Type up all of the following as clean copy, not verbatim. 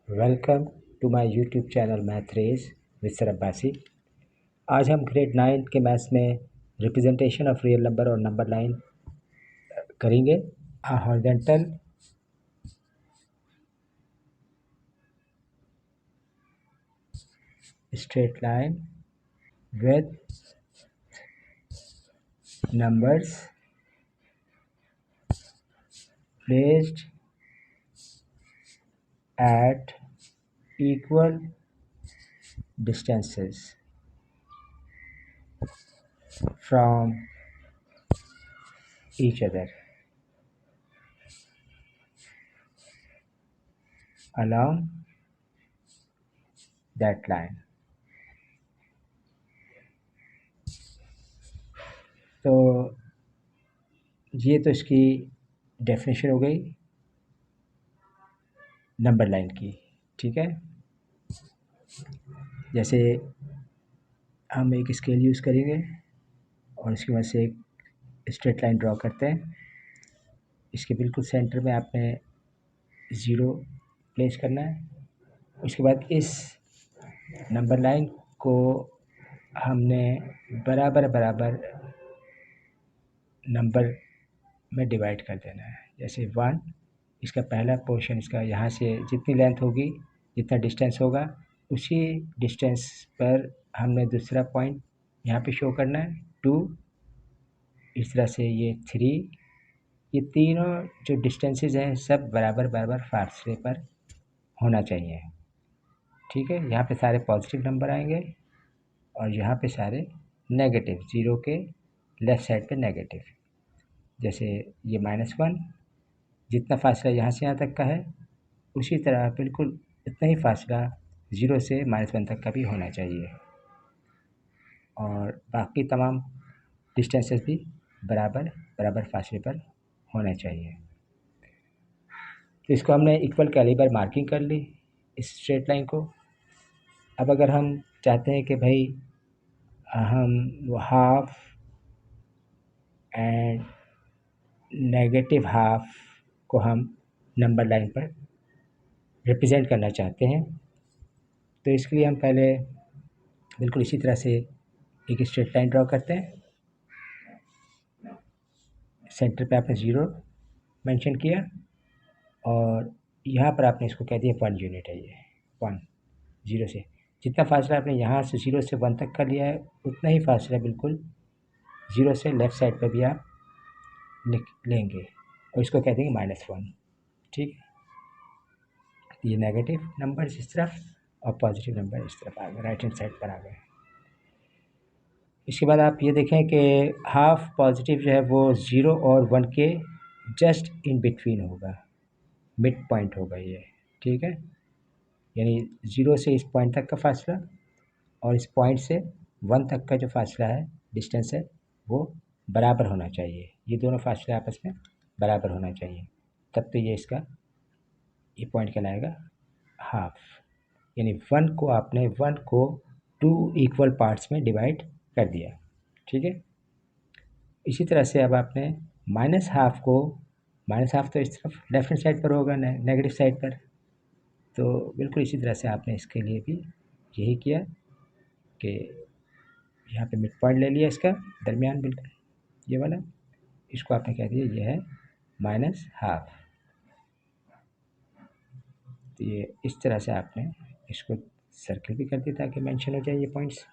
Welcome to my YouTube channel math race with sir Abbasi. आज हम grade 9 के maths में रिप्रेजेंटेशन ऑफ रियल नंबर और नंबर लाइन करेंगे। a horizontal straight line with numbers placed at equal distances from each other along that line। तो ये तो इसकी डेफिनेशन हो गई नंबर लाइन की। ठीक है, जैसे हम एक स्केल यूज़ करेंगे और इसकी वजह से एक स्ट्रेट लाइन ड्रॉ करते हैं। इसके बिल्कुल सेंटर में आपने ज़ीरो प्लेस करना है। उसके बाद इस नंबर लाइन को हमने बराबर बराबर नंबर में डिवाइड कर देना है। जैसे 1, इसका पहला पोर्शन, इसका यहाँ से जितनी लेंथ होगी, जितना डिस्टेंस होगा, उसी डिस्टेंस पर हमने दूसरा पॉइंट यहाँ पे शो करना है 2। इस तरह से ये 3, ये तीनों जो डिस्टेंसेस हैं सब बराबर बराबर फासले पर होना चाहिए। ठीक है, यहाँ पे सारे पॉजिटिव नंबर आएंगे और यहाँ पे सारे नेगेटिव, ज़ीरो के लेफ़्ट साइड पे नेगेटिव। जैसे ये -1, जितना फासला यहाँ से यहाँ तक का है उसी तरह बिल्कुल इतना ही फासला 0 से -1 तक का भी होना चाहिए, और बाकी तमाम डिस्टेंसेस भी बराबर बराबर फासले पर होना चाहिए। तो इसको हमने इक्वल कैलिबर मार्किंग कर ली इस स्ट्रेट लाइन को। अब अगर हम चाहते हैं कि भाई हम हाफ एंड नेगेटिव हाफ को हम नंबर लाइन पर रिप्रेजेंट करना चाहते हैं, तो इसके लिए हम पहले बिल्कुल इसी तरह से एक स्ट्रेट लाइन ड्रॉ करते हैं। सेंटर पे आपने 0 मेंशन किया और यहाँ पर आपने इसको कह दिया 1 यूनिट है। ये 1, 0 से जितना फासला आपने यहाँ से 0 से 1 तक का लिया है उतना ही फासला बिल्कुल 0 से लेफ़्ट साइड पर भी आप लेंगे और इसको कह देंगे -1। ठीक है, ये नेगेटिव नंबर इस तरफ और पॉजिटिव नंबर इस तरफ आ गए, राइट हैंड साइड पर आ गए। इसके बाद आप ये देखें कि हाफ पॉजिटिव जो है वो 0 और 1 के जस्ट इन बिटवीन होगा, मिड पॉइंट होगा ये। ठीक है, यानी 0 से इस पॉइंट तक का फासला और इस पॉइंट से 1 तक का जो फासला है, डिस्टेंस है, वो बराबर होना चाहिए। ये दोनों फासले आपस में बराबर होना चाहिए, तब तो ये इसका ये पॉइंट कहलाएगा हाफ। यानी 1 को आपने 1 को 2 इक्वल पार्ट्स में डिवाइड कर दिया। ठीक है, इसी तरह से अब आपने -हाफ को, -हाफ तो इस तरफ लेफ्ट हैंड साइड पर होगा, नेगेटिव साइड पर, तो बिल्कुल इसी तरह से आपने इसके लिए भी यही किया कि यहाँ पे मिड पॉइंट ले लिया इसका दरमियान, बिल्कुल ये वाला, इसको आपने कह दिया ये है -हाफ। तो ये इस तरह से आपने इसको सर्कल भी कर दिया ताकि मेंशन हो जाए ये पॉइंट्स।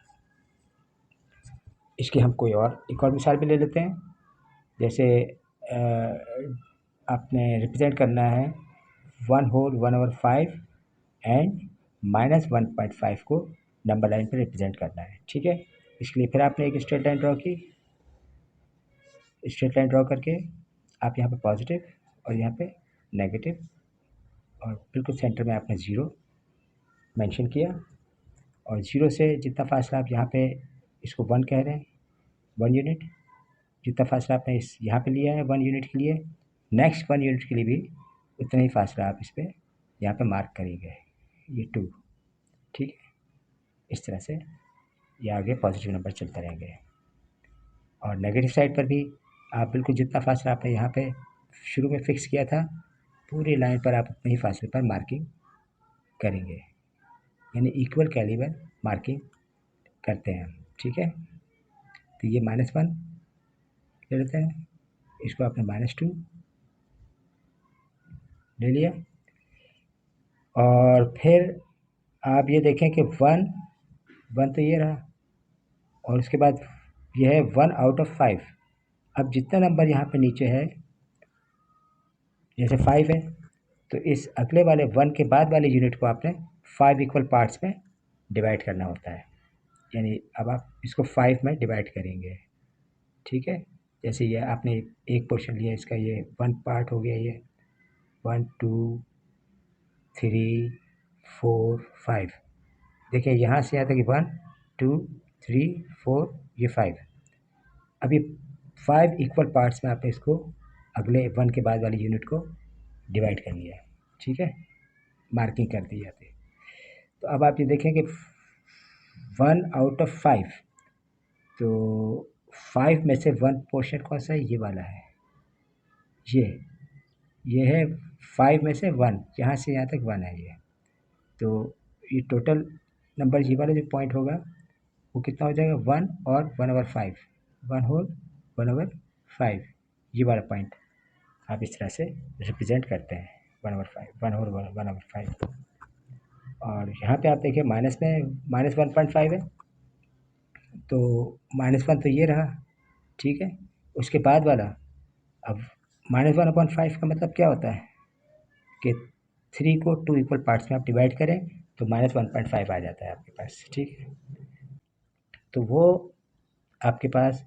इसकी हम कोई और एक और मिसाल भी ले लेते हैं। जैसे आपने रिप्रेजेंट करना है 1/1/5 एंड -1.5 को नंबर लाइन पर रिप्रेजेंट करना है। ठीक है, इसके लिए फिर आपने एक स्ट्रेट लाइन ड्रॉ की। स्ट्रेट लाइन ड्रॉ करके आप यहाँ पे पॉजिटिव और यहाँ पे नेगेटिव और बिल्कुल सेंटर में आपने 0 मेंशन किया और 0 से जितना फासला आप यहाँ पे इसको 1 कह रहे हैं, 1 यूनिट, जितना फासला आपने इस यहाँ पे लिया है 1 यूनिट के लिए, नेक्स्ट 1 यूनिट के लिए भी उतना ही फासला आप इस पर यहाँ पे मार्क करेंगे, ये 2। ठीक है, इस तरह से ये आगे पॉजिटिव नंबर चलते रहेंगे। और नेगेटिव साइड पर भी आप बिल्कुल जितना फासला आपने यहाँ पे शुरू में फिक्स किया था, पूरी लाइन पर आप उतने ही फासले पर मार्किंग करेंगे, यानी इक्वल कैलिबर मार्किंग करते हैं हम, ठीक है। तो ये -1 ले लेते हैं, इसको आपने -2 ले लिया, और फिर आप ये देखें कि 1 तो ये रहा, और उसके बाद ये है 1/5। अब जितना नंबर यहाँ पे नीचे है, जैसे 5 है, तो इस अगले वाले 1 के बाद वाले यूनिट को आपने 5 इक्वल पार्ट्स में डिवाइड करना होता है, यानी अब आप इसको 5 में डिवाइड करेंगे, ठीक है। जैसे ये आपने एक पोर्शन लिया, इसका ये 1 पार्ट हो गया, ये 1 2 3 4 5। देखिए यहाँ से यहाँ तक 1 2 3 4, ये 5। अभी 5 इक्वल पार्ट्स में आपने इसको अगले 1 के बाद वाले यूनिट को डिवाइड कर लिया, ठीक है, मार्किंग कर दी जाती है। तो अब आप ये देखें कि 1/5, तो 5 में से 1 पोर्शन कौन सा है, ये वाला है, ये है 5 में से 1, यहाँ से यहाँ तक 1 है ये। तो ये टोटल नंबर ये वाला जो पॉइंट होगा वो कितना हो जाएगा, 1 और 1/5, 1/5, ये वाला पॉइंट आप इस तरह से रिप्रेजेंट करते हैं, 1/5, 1/5। और यहाँ पे आप देखिए माइनस में -1.5 है, तो -1 तो ये रहा, ठीक है। उसके बाद वाला, अब -1/5 का मतलब क्या होता है कि 3 को 2 इक्वल पार्ट्स में आप डिवाइड करें तो -1.5 आ जाता है आपके पास, ठीक है। तो वो आपके पास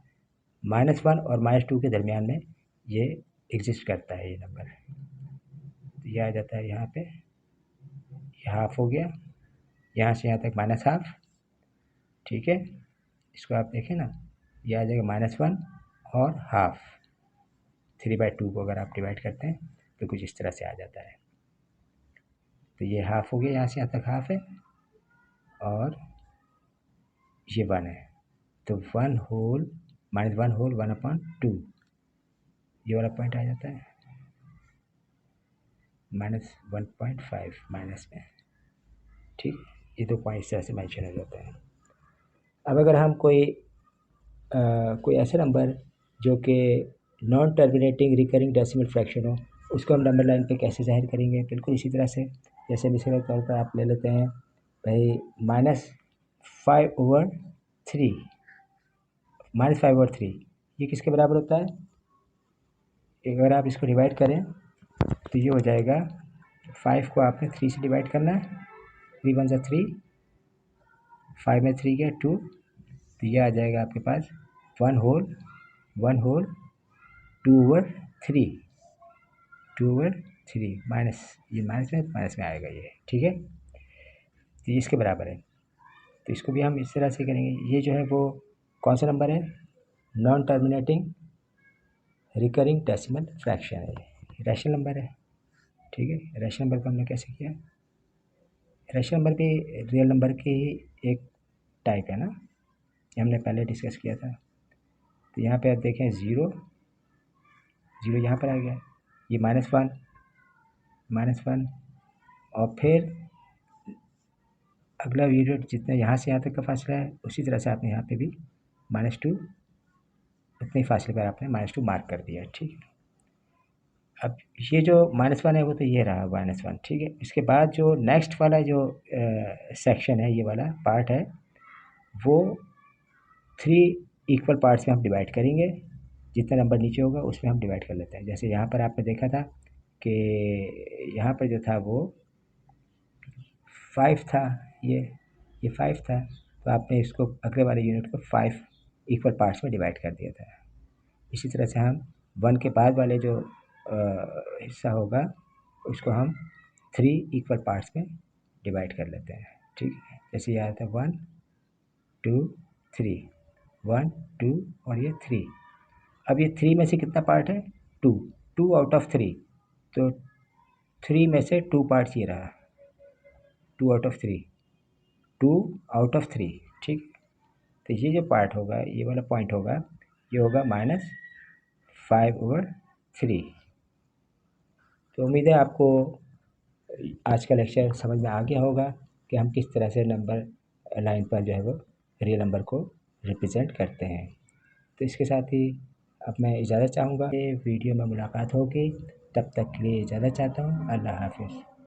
-1 और -2 के दरमियान में ये एग्जिस्ट करता है, ये नंबर। तो ये आ जाता है यहाँ पे, ये हाफ हो गया, यहाँ से यहाँ तक -1/2, ठीक है। इसको आप देखें ना, ये आ जाएगा -1 और हाफ, 3/2 को अगर आप डिवाइड करते हैं तो कुछ इस तरह से आ जाता है। तो ये हाफ हो गया, यहाँ से यहाँ तक हाफ है, और ये 1 है, तो 1 होल -1/2, ये वाला पॉइंट आ जाता है -1.5 माइनस में, ठीक। ये 2 पॉइंट इस तरह से मेंशन हो जाते हैं। अब अगर हम कोई ऐसा नंबर जो कि non terminating recurring decimal fraction हो, उसको हम नंबर लाइन पे कैसे ज़ाहिर करेंगे, बिल्कुल इसी तरह से। जैसे मिसाल के तौर पर आप ले लेते हैं भाई -5/3, -5/3, ये किसके बराबर होता है, अगर आप इसको डिवाइड करें तो ये हो जाएगा, 5 को आपने 3 से डिवाइड करना है, 3 1 3, 5 में 3 गया 2, तो ये आ जाएगा आपके पास 1 होल 2/3, 2/3 माइनस, ये माइनस में आएगा ये, ठीक है। तो ये इसके बराबर है, तो इसको भी हम इस तरह से करेंगे। ये जो है वो कौन सा नंबर है, non terminating recurring decimal fraction है, ये रैशनल नंबर है, ठीक है। रैशनल नंबर को हमने कैसे किया, रैशनल नंबर भी रियल नंबर की एक टाइप है ना, ये हमने पहले डिस्कस किया था। तो यहाँ पे आप देखें 0 यहाँ पर आ गया, ये -1, और फिर अगला यूनिट जितना यहाँ से यहाँ तक का फासला है, उसी तरह से आपने यहाँ पे भी -2, उतने फासले पर आपने -2 मार्क कर दिया, ठीक है। अब ये जो -1 है वो तो ये रहा -1, ठीक है। इसके बाद जो नेक्स्ट वाला जो सेक्शन है, ये वाला पार्ट है, वो 3 इक्वल पार्ट्स में हम डिवाइड करेंगे, जितना नंबर नीचे होगा उसमें हम डिवाइड कर लेते हैं। जैसे यहाँ पर आपने देखा था कि यहाँ पर जो था वो 5 था, ये 5 था, तो आपने इसको अगले वाले यूनिट को 5 इक्वल पार्ट्स में डिवाइड कर दिया था। इसी तरह से हम 1 के बाद वाले जो हिस्सा होगा उसको हम 3 इक्वल पार्ट्स में डिवाइड कर लेते हैं, ठीक है। जैसे ये आया था 1 2 3, 1 2 और ये 3। अब ये 3 में से कितना पार्ट है, 2 आउट ऑफ 3, तो 3 में से 2 पार्ट्स ये रहा, 2 आउट ऑफ 3, 2 आउट ऑफ 3, ठीक। तो ये जो पार्ट होगा, ये वाला पॉइंट होगा, ये होगा -5/3। तो उम्मीद है आपको आज का लेक्चर समझ में आ गया होगा कि हम किस तरह से नंबर लाइन पर जो है वो रियल नंबर को रिप्रेजेंट करते हैं। तो इसके साथ ही अब मैं इजाज़त चाहूँगा, वीडियो में मुलाकात होगी, तब तक के लिए इजाज़त चाहता हूँ। अल्लाह हाफ़िज़।